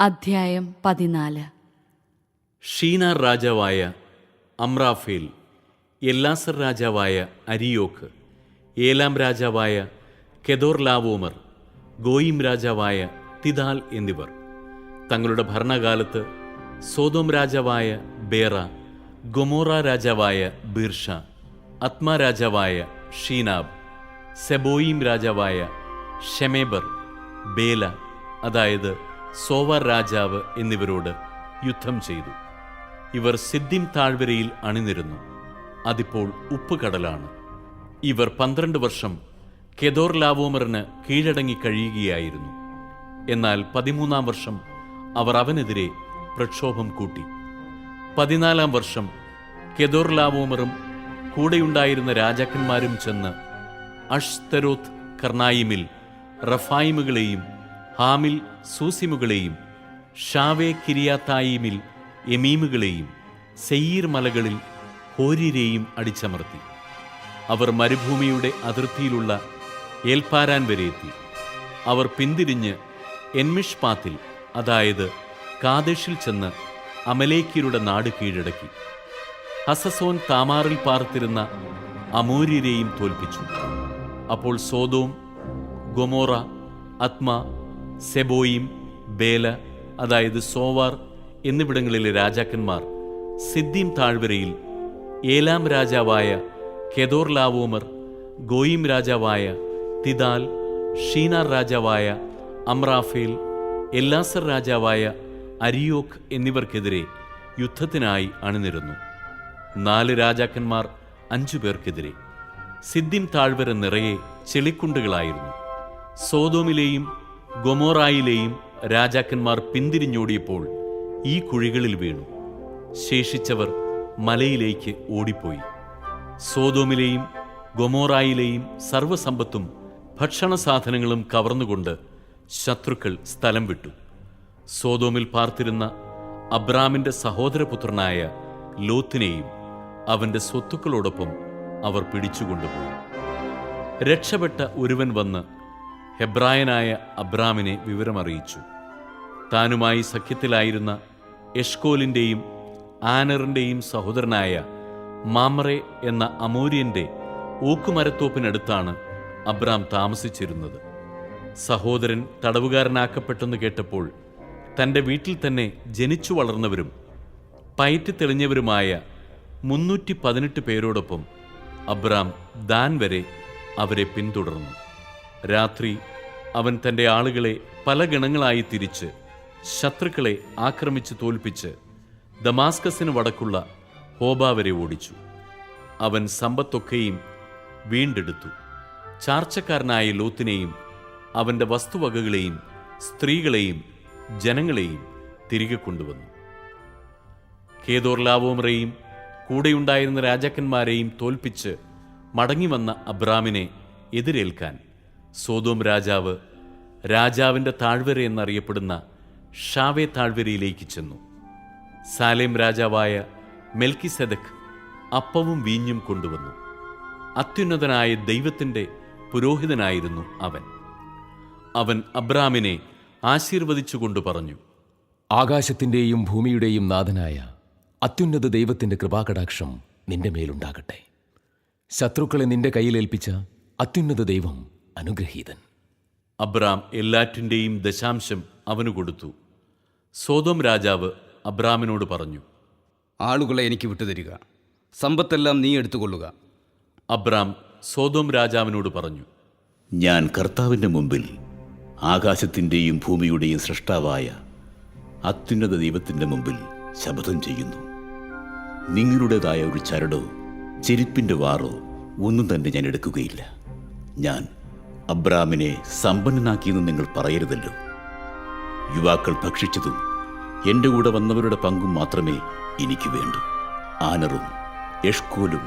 അധ്യായം 14. ഷീനാർ രാജാവായ അമ്രാഫേൽ, എല്ലാസർ രാജാവായ അരിയോക്ക്, ഏലാം രാജാവായ കെദോർലാവോമർ, ഗോയിം രാജാവായ തിദാൽ എന്നിവർ തങ്ങളുടെ ഭരണകാലത്ത് സോദോം രാജാവായ ബേറ, ഗൊമോറ രാജാവായ ബീർഷ, അത്മ രാജാവായ ഷീനാബ്, സെബോയിം രാജാവായ ഷെമേബർ, ബേല അതായത് സോവാർ രാജാവ് എന്നിവരോട് യുദ്ധം ചെയ്തു. ഇവർ സിദ്ദിം താഴ്വരയിൽ അണിനിരുന്നു. അതിപ്പോൾ ഉപ്പുകടലാണ്. ഇവർ 12 വർഷം കെദോർലാവോമറിന് കീഴടങ്ങി കഴിയുകയായിരുന്നു. എന്നാൽ 13-ാം വർഷം അവർ അവനെതിരെ പ്രക്ഷോഭം കൂട്ടി. 14-ാം വർഷം കെദോർലാവോമറും കൂടെയുണ്ടായിരുന്ന രാജാക്കന്മാരും ചെന്ന് അഷ്തരോത്ത് കർണായിമിൽ റഫായിമുകളെയും ഹാമിൽ സൂസിമുകളെയും ഷാവേ കിരിയാത്തായിമിൽ എമീമുകളെയും സെയീർ മലകളിൽ ഹോര്യരെയും അടിച്ചമർത്തി. അവർ മരുഭൂമിയുടെ അതിർത്തിയിലുള്ള ഏൽപാരാൻ വരെ എത്തി. അവർ പിന്തിരിഞ്ഞ് എൻമിഷ്പാത്തിൽ അതായത് കാദേശിൽ ചെന്ന് അമലേക്യരുടെ നാട് കീഴടക്കി. ഹസസോൻ താമാറിൽ പാർത്തിരുന്ന അമോര്യരെയും തോൽപ്പിച്ചു. അപ്പോൾ സോദോം, ഗൊമോറ, അത്മ, സെബോയിം, ബേല അതായത് സോവാർ എന്നിവിടങ്ങളിലെ രാജാക്കന്മാർ സിദ്ദീം താഴ്വരയിൽ ഏലാം രാജാവായ കെദോർലാവോമർ, ഗോയിം രാജാവായ തിദാൽ, ഷീനാർ രാജാവായ അമ്രാഫേൽ, എല്ലാസർ രാജാവായ അരിയോക്ക് എന്നിവർക്കെതിരെ യുദ്ധത്തിനായി അണിനിരന്നു. 4 രാജാക്കന്മാർ 5 പേർക്കെതിരെ. സിദ്ദിം താഴ്വര നിറയെ ചെളിക്കുണ്ടുകളായിരുന്നു. സോദോമിലെയും ഗൊമോറായിലെയും രാജാക്കന്മാർ പിന്തിരിഞ്ഞോടിയപ്പോൾ ഈ കുഴികളിൽ വീണു. ശേഷിച്ചവർ മലയിലേക്ക് ഓടിപ്പോയി. സോദോമിലെയും ഗൊമോറായിലെയും സർവ്വസമ്പത്തും ഭക്ഷണസാധനങ്ങളും കവർന്നുകൊണ്ട് ശത്രുക്കൾ സ്ഥലം വിട്ടു. സോദോമിൽ പാർത്തിരുന്ന അബ്രാമിന്റെ സഹോദരപുത്രനായ ലോത്തിനെയും അവന്റെ സ്വത്തുക്കളോടൊപ്പം അവർ പിടിച്ചുകൊണ്ടുപോയി. രക്ഷപ്പെട്ട ഒരുവൻ വന്ന് ഹെബ്രായനായ അബ്രാമിനെ വിവരമറിയിച്ചു. താനുമായി സഖ്യത്തിലായിരുന്ന എഷ്കോലിന്റെയും ആനറിന്റെയും സഹോദരനായ മാമ്രെ എന്ന അമോര്യന്റെ ഓക്കുമരത്തോപ്പിനടുത്താണ് അബ്രാം താമസിച്ചിരുന്നത്. സഹോദരൻ തടവുകാരനാക്കപ്പെട്ടെന്ന് കേട്ടപ്പോൾ തൻ്റെ വീട്ടിൽ തന്നെ ജനിച്ചു വളർന്നവരും പയറ്റി തെളിഞ്ഞവരുമായ 318 പേരോടൊപ്പം അബ്രാം ദാൻ വരെ അവരെ പിന്തുടർന്നു. രാത്രി അവൻ തൻ്റെ ആളുകളെ പല ഗണങ്ങളായി തിരിച്ച് ശത്രുക്കളെ ആക്രമിച്ച് തോൽപ്പിച്ച് ദമാസ്കസിന് വടക്കുള്ള ഹോബ വരെ ഓടിച്ചു. അവൻ സമ്പത്തൊക്കെയും വീണ്ടെടുത്തു. ചാർച്ചക്കാരനായ ലോത്തിനെയും അവൻ്റെ വസ്തുവകകളെയും സ്ത്രീകളെയും ജനങ്ങളെയും തിരികെ കൊണ്ടുവന്നു. കെദോർലാവോമറെയും കൂടെയുണ്ടായിരുന്ന രാജാക്കന്മാരെയും തോൽപ്പിച്ച് മടങ്ങിവന്ന അബ്രാമിനെ എതിരേൽക്കാൻ സോദോം രാജാവ് രാജാവിൻ്റെ താഴ്വര എന്നറിയപ്പെടുന്ന ഷാവേ താഴ്വരയിലേക്ക് ചെന്നു. സാലേം രാജാവായ മെൽക്കിസെദക്ക് അപ്പവും വീഞ്ഞും കൊണ്ടുവന്നു. അത്യുന്നതനായ ദൈവത്തിൻ്റെ പുരോഹിതനായിരുന്നു അവൻ. അവൻ അബ്രാമിനെ ആശീർവദിച്ചുകൊണ്ട് പറഞ്ഞു: ആകാശത്തിൻ്റെയും ഭൂമിയുടെയും നാഥനായ അത്യുന്നത ദൈവത്തിൻ്റെ കൃപാകടാക്ഷം നിന്റെ മേലുണ്ടാകട്ടെ. ശത്രുക്കളെ നിന്റെ കയ്യിലേൽപ്പിച്ച അത്യുന്നത ദൈവം അനുഗ്രഹീതൻ. അബ്രാം എല്ലാറ്റിൻ്റെയും ദശാംശം അവന് കൊടുത്തു. സോദോം രാജാവ് അബ്രാമിനോട് പറഞ്ഞു: ആളുകളെ എനിക്ക് വിട്ടുതരിക, സമ്പത്തെല്ലാം നീ എടുത്തുകൊള്ളുക. അബ്രാം സോദോം രാജാവിനോട് പറഞ്ഞു: ഞാൻ കർത്താവിൻ്റെ മുമ്പിൽ ആകാശത്തിൻ്റെയും ഭൂമിയുടെയും സൃഷ്ടാവായ അത്യുന്നത ദൈവത്തിൻ്റെ മുമ്പിൽ ശപഥം ചെയ്യുന്നു, നിങ്ങളുടേതായ ഒരു ചരടോ ചെരുപ്പിൻ്റെ വാറോ ഒന്നും തന്നെ ഞാൻ എടുക്കുകയില്ല. ഞാൻ അബ്രാമിനെ സമ്പന്നനാക്കിയെന്ന് നിങ്ങൾ പറയരുതല്ലോ. യുവാക്കൾ ഭക്ഷിച്ചതും എൻ്റെ കൂടെ വന്നവരുടെ പങ്കും മാത്രമേ എനിക്ക് വേണ്ടൂ. ആനറും എഷ്കോലും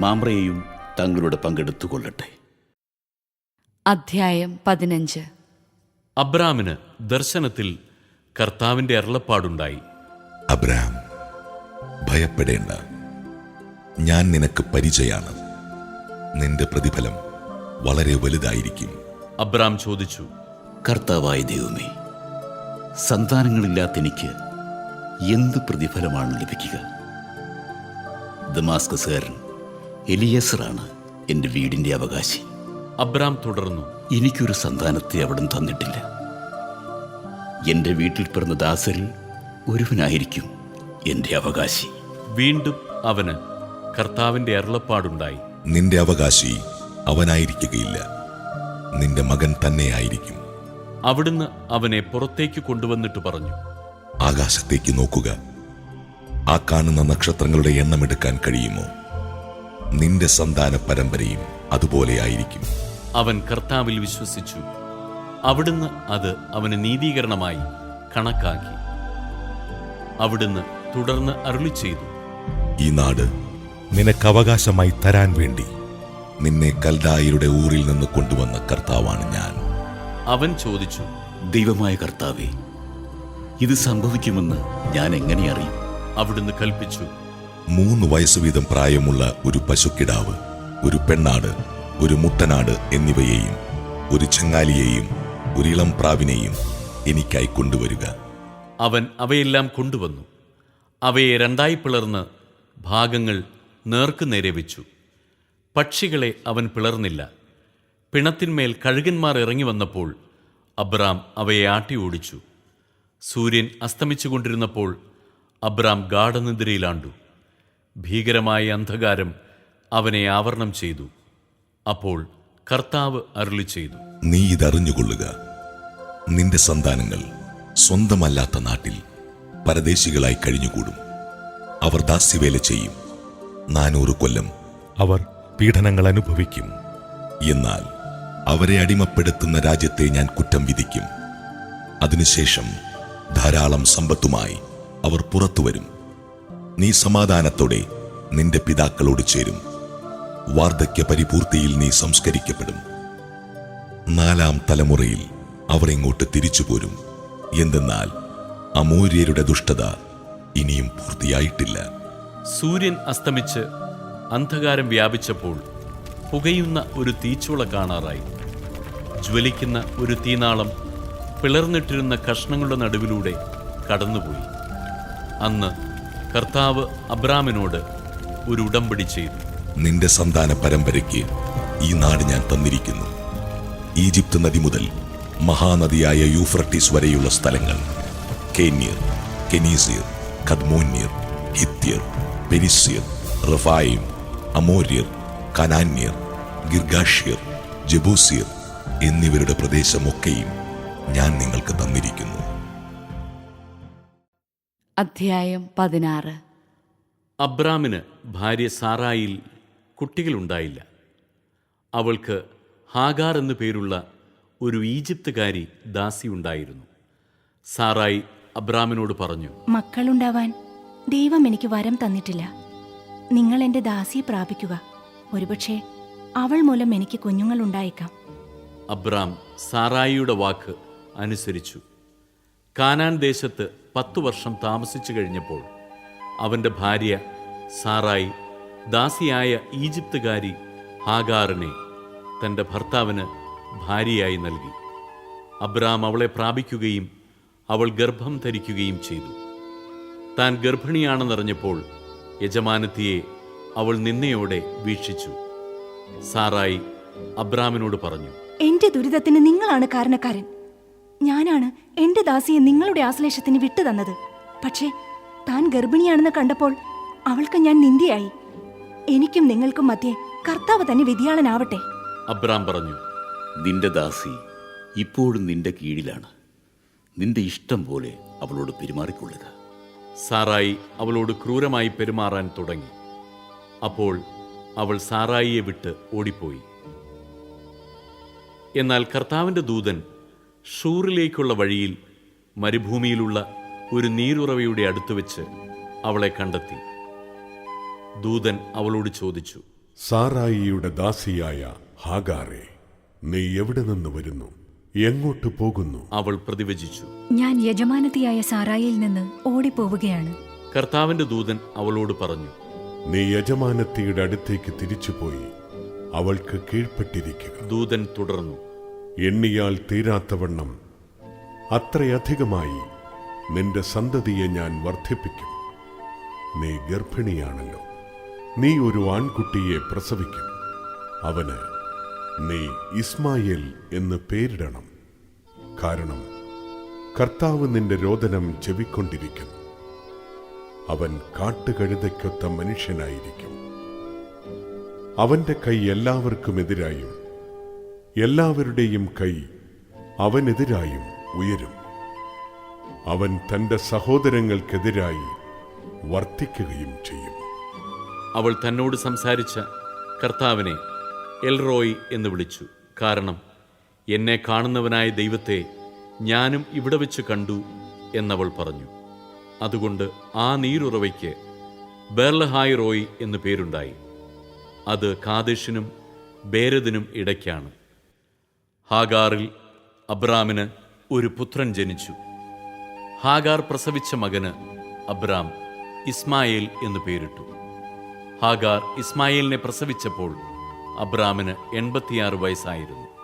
മാമ്രയെയും തങ്ങളുടെ പങ്കെടുത്തുകൊള്ളട്ടെ. അധ്യായം 15. അബ്രാമിന് ദർശനത്തിൽ കർത്താവിൻ്റെ അരുളപ്പാടുണ്ടായി: അബ്രാം, ഭയപ്പെടേണ്ട, ഞാൻ നിനക്ക് പരിചയാണ്. നിന്റെ പ്രതിഫലം വളരെ വലുതായിരിക്കും. അബ്രാം ചോദിച്ചു: കർത്താവായ ദൈവമേ, സന്താനങ്ങളില്ലാത്ത എനിക്ക് എന്ത് പ്രതിഫലമാണ് ലഭിക്കുക? ദമാസ്കസുകാരൻ എലിയസറാണ് എൻ്റെ വീടിൻ്റെ അവകാശി. അബ്രാം തുടർന്നു, എനിക്കൊരു സന്താനത്തെ അവിടം തന്നിട്ടില്ല. എൻ്റെ വീട്ടിൽ പിറന്ന ദാസരിൽ ഒരുവനായിരിക്കും എൻ്റെ അവകാശി. വീണ്ടും അവന് കർത്താവിന്റെ അരുളപ്പാടുണ്ടായി. നിന്റെ അവകാശി അവനായിരിക്കുകയില്ല, നിന്റെ മകൻ തന്നെയായിരിക്കും. അവിടുന്ന് അവനെ പുറത്തേക്ക് കൊണ്ടുവന്നിട്ട് പറഞ്ഞു, ആകാശത്തേക്ക് നോക്കുക, ആ കാണുന്ന നക്ഷത്രങ്ങളുടെ എണ്ണമെടുക്കാൻ കഴിയുമോ? നിന്റെ സന്താന പരമ്പരയും അതുപോലെയായിരിക്കും. അവൻ കർത്താവിൽ വിശ്വസിച്ചു. അവിടുന്ന് അത് അവന് നീതീകരണമായി കണക്കാക്കി. അവിടുന്ന് തുടർന്ന് അരുളി ചെയ്തു, ഈ നാട് നിനക്ക് അവകാശമായി തരാൻ വേണ്ടി നിന്നെ കൽദായരുടെ ഊറിൽ നിന്ന് കൊണ്ടുവന്ന കർത്താവാണ് ഞാൻ. അവൻ ചോദിച്ചു, ദൈവമായ കർത്താവേ, ഇത് സംഭവിക്കുമെന്ന് ഞാൻ എങ്ങനെ അറിയും? അവിടുന്ന് കൽപ്പിച്ചു, 3 വയസ്സ് വീതം പ്രായമുള്ള ഒരു പശുക്കിടാവ്, ഒരു പെണ്ണാട്, ഒരു മുട്ടനാട് എന്നിവയെയും ഒരു ചെങ്ങാലിയെയും ഒരു ഇളം പ്രാവിനെയും എനിക്കായി കൊണ്ടുവരിക. അവൻ അവയെല്ലാം കൊണ്ടുവന്നു. അവയെ 2 പിളർന്ന് ഭാഗങ്ങൾ നേർക്കുനേരെ വെച്ചു. പക്ഷികളെ അവൻ പിളർന്നില്ല. പിണത്തിന്മേൽ കഴുകന്മാർ ഇറങ്ങി വന്നപ്പോൾ അബ്രാം അവയെ ആട്ടി ഓടിച്ചു. സൂര്യൻ അസ്തമിച്ചുകൊണ്ടിരുന്നപ്പോൾ അബ്രാം ഗാഢനിദ്രയിലാണ്ടു. ഭീകരമായ അന്ധകാരം അവനെ ആവരണം ചെയ്തു. അപ്പോൾ കർത്താവ് അരുളി ചെയ്തു, നീ ഇതറിഞ്ഞുകൊള്ളുക, നിന്റെ സന്താനങ്ങൾ സ്വന്തമല്ലാത്ത നാട്ടിൽ പരദേശികളായി കഴിഞ്ഞുകൂടും. അവർ ദാസ്യവേല ചെയ്യും. 400 കൊല്ലം അവർ പീഡനങ്ങൾ അനുഭവിക്കും. എന്നാൽ അവരെ അടിമപ്പെടുത്തുന്ന രാജ്യത്തെ ഞാൻ കുറ്റം വിധിക്കും. അതിനുശേഷം ധാരാളം സമ്പത്തുമായി അവർ പുറത്തുവരും. നീ സമാധാനത്തോടെ നിന്റെ പിതാക്കളോട് ചേരും. വാർദ്ധക്യ പരിപൂർത്തിയിൽ നീ സംസ്കരിക്കപ്പെടും. 4ാം തലമുറയിൽ അവർ ഇങ്ങോട്ട് തിരിച്ചു പോരും. എന്തെന്നാൽ അമോര്യരുടെ ദുഷ്ടത ഇനിയും പൂർത്തിയായിട്ടില്ല. സൂര്യൻ അസ്തമിച്ച് അന്ധകാരം വ്യാപിച്ചപ്പോൾ പുകയുന്ന ഒരു തീച്ചൂള കാണാറായി. ജ്വലിക്കുന്ന ഒരു തീനാളം പിളർന്നിട്ടിരുന്ന കഷ്ണങ്ങളുടെ നടുവിലൂടെ കടന്നുപോയി. അന്ന് കർത്താവ് അബ്രാമിനോട് ഒരു ഉടമ്പടി ചെയ്തു. നിന്റെ സന്താന പരമ്പരയ്ക്ക് ഈ നാട് ഞാൻ തന്നിരിക്കുന്നു. ഈജിപ്ത് നദി മുതൽ മഹാനദിയായ യൂഫ്രട്ടീസ് വരെയുള്ള സ്ഥലങ്ങൾ, കേന്യർ, കെനീസിയർ, ഖദ്മോന്യർ, ഹിത്യർ, പെരിസ്യർ, റഫായിം, അമോര്യർ, കനാന്യർ, ഗിർഗാഷ്യർ, ജബൂസിയർ എന്നിവരുടെ പ്രദേശമൊക്കെയും ഞാൻ നിങ്ങൾക്ക് തന്നിരിക്കുന്നു. അധ്യായം 16. അബ്രാമിന് ഭാര്യ സാറായിൽ കുട്ടികളുണ്ടായില്ല. അവൾക്ക് ഹാഗാർ എന്നു പേരുള്ള ഒരു ഈജിപ്തുകാരി ദാസിയുണ്ടായിരുന്നു. സാറായി അബ്രാമിനോട് പറഞ്ഞു, മക്കളുണ്ടാവാൻ ദൈവം എനിക്ക് വരം തന്നിട്ടില്ല. നിങ്ങൾ എൻ്റെ ദാസിയെ പ്രാപിക്കുക. ഒരുപക്ഷെ അവൾ മൂലം എനിക്ക് കുഞ്ഞുങ്ങൾ ഉണ്ടായേക്കാം. അബ്രാം സാറായിയുടെ വാക്ക് അനുസരിച്ചു. കാനാൻ ദേശത്ത് 10 വർഷം താമസിച്ചു കഴിഞ്ഞപ്പോൾ അവൻ്റെ ഭാര്യ സാറായി ദാസിയായ ഈജിപ്തുകാരി ഹാഗാറിനെ തൻ്റെ ഭർത്താവിന് ഭാര്യയായി നൽകി. അബ്രാം അവളെ പ്രാപിക്കുകയും അവൾ ഗർഭം ധരിക്കുകയും ചെയ്തു. താൻ ഗർഭിണിയാണെന്നറിഞ്ഞപ്പോൾ യജമാനത്തിയെ അവൾ നിന്നയോടെ വീക്ഷിച്ചു. സാറായി അബ്രാമിനോട് പറഞ്ഞു, എന്റെ ദുരിതത്തിന് നിങ്ങളാണ് കാരണക്കാരൻ. ഞാനാണ് എന്റെ ദാസിയെ നിങ്ങളുടെ ആശ്ലേഷത്തിന് വിട്ടുതന്നത്. പക്ഷേ താൻ ഗർഭിണിയാണെന്ന് കണ്ടപ്പോൾ അവൾക്ക് ഞാൻ നിന്ദയായി. എനിക്കും നിങ്ങൾക്കും മധ്യേ കർത്താവ് തന്നെ വിധിയാളനാവട്ടെ. അബ്രാം പറഞ്ഞു, നിന്റെ ദാസി ഇപ്പോഴും നിന്റെ കീഴിലാണ്. നിന്റെ ഇഷ്ടം പോലെ അവളോട് പെരുമാറിക്കൊള്ളുക. സാറായി അവളോട് ക്രൂരമായി പെരുമാറാൻ തുടങ്ങി. അപ്പോൾ അവൾ സാറായിയെ വിട്ട് ഓടിപ്പോയി. എന്നാൽ കർത്താവിൻ്റെ ദൂതൻ ഷൂറിലേക്കുള്ള വഴിയിൽ മരുഭൂമിയിലുള്ള ഒരു നീരുറവയുടെ അടുത്ത് വെച്ച് അവളെ കണ്ടെത്തി. ദൂതൻ അവളോട് ചോദിച്ചു, സാറായിയുടെ ദാസിയായ ഹാഗാറേ, നീ എവിടെ നിന്ന് വരുന്നു? എങ്ങോട്ട് പോകുന്നു? അവൾ പ്രതിവചിച്ചു, ഞാൻ യജമാനത്തിയായ സാറായിൽ നിന്ന് ഓടിപ്പോവുകയാണ്. കർത്താവിൻ്റെ ദൂതൻ അവളോട് പറഞ്ഞു, നീ യജമാനത്തിയുടെ അടുത്തേക്ക് തിരിച്ചുപോയി അവൾക്ക് കീഴ്പ്പെട്ടിരിക്കുക. ദൂതൻ തുടർന്നു, എണ്ണിയാൽ തീരാത്തവണ്ണം അത്രയധികമായി നിന്റെ സന്തതിയെ ഞാൻ വർദ്ധിപ്പിക്കും. നീ ഗർഭിണിയാണല്ലോ. നീ ഒരു ആൺകുട്ടിയെ പ്രസവിക്കും. അവന് നീ ഇസ്മായേൽ എന്ന് പേരിടണം. കാരണം കർത്താവ് നിന്റെ രോദനം ചെവിക്കൊണ്ടിരിക്കുന്നു. അവൻ കാട്ടുകഴുതയ്ക്കൊത്ത മനുഷ്യനായിരിക്കും. അവന്റെ കൈ എല്ലാവർക്കുമെതിരായും എല്ലാവരുടെയും കൈ അവനെതിരായും ഉയരും. അവൻ തന്റെ സഹോദരങ്ങൾക്കെതിരായി വർത്തിക്കുകയും ചെയ്യും. അവൾ തന്നോട് സംസാരിച്ച കർത്താവിനെ എൽറോയ് എന്ന് വിളിച്ചു. കാരണം എന്നെ കാണുന്നവനായ ദൈവത്തെ ഞാനും ഇവിടെ വെച്ച് കണ്ടു എന്നവൾ പറഞ്ഞു. അതുകൊണ്ട് ആ നീരുറവയ്ക്ക് ബേർലഹായ് റോയ് എന്ന് പേരുണ്ടായി. അത് കാദേശിനും ബേരദിനും ഇടയ്ക്കാണ്. ഹാഗാറിൽ അബ്രാമിന് ഒരു പുത്രൻ ജനിച്ചു. ഹാഗാർ പ്രസവിച്ച മകന് അബ്രാം ഇസ്മായേൽ എന്ന് പേരിട്ടു. ഹാഗാർ ഇസ്മായേലിനെ പ്രസവിച്ചപ്പോൾ അബ്രാമിന് 86 വയസ്സായിരുന്നു.